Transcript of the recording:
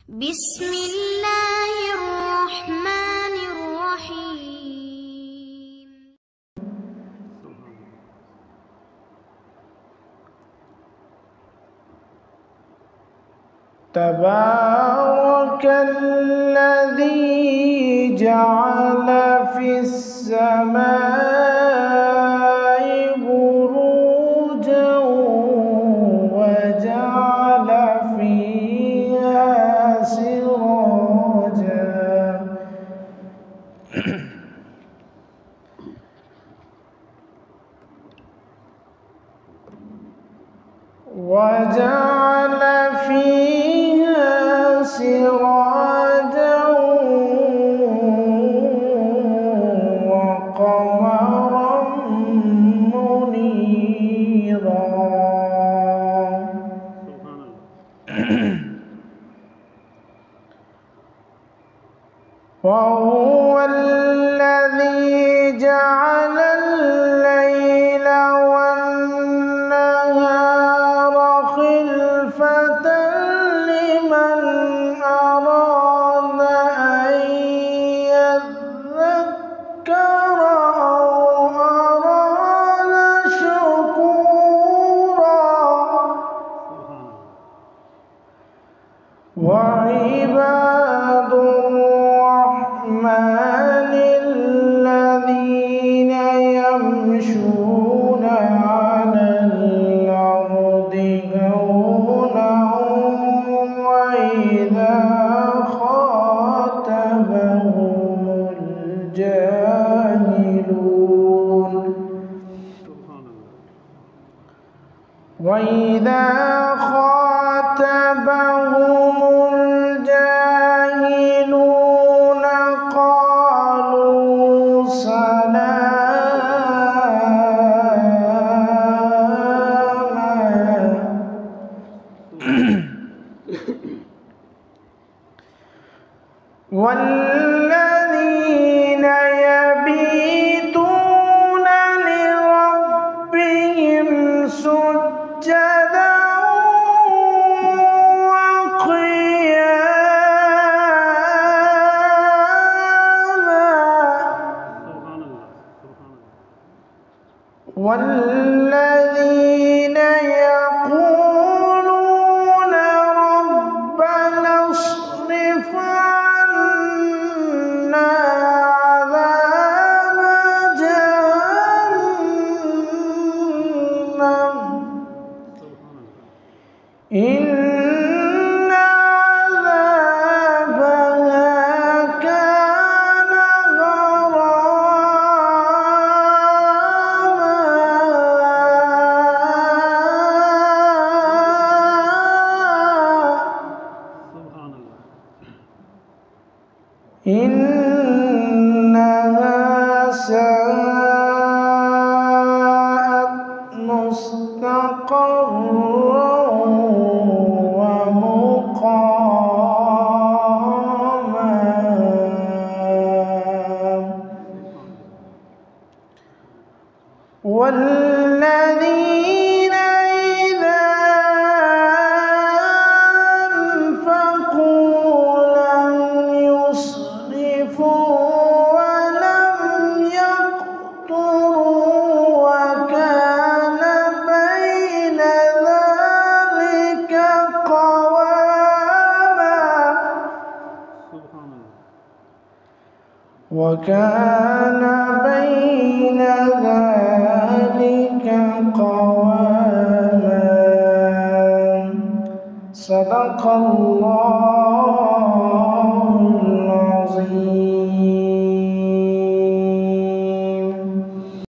بسم الله الرحمن الرحيم. تبارك الذي جعل في السماء بروجا وجعل فيها سراجا وجعل فيها سراجا وقمرا منيرا وهو الذي جعل الليل والنهار خلفة لمن أراد أن يذكر أو أراد شكورا وعباد الرحمن الذين يمشون على الأرض هونا وإذا خاطبهم الجاهلون قالوا سلاما والذين يبيتون لربهم سجدا والذين يقولون ربنا اصرف عنا عذاب جهنم إن عذابها كان إنها ساءت مستقرا ومقاما والذين إذا أنفقوا لم يسرفوا ولم يقتروا وكان بين ذلك قواما صدق الله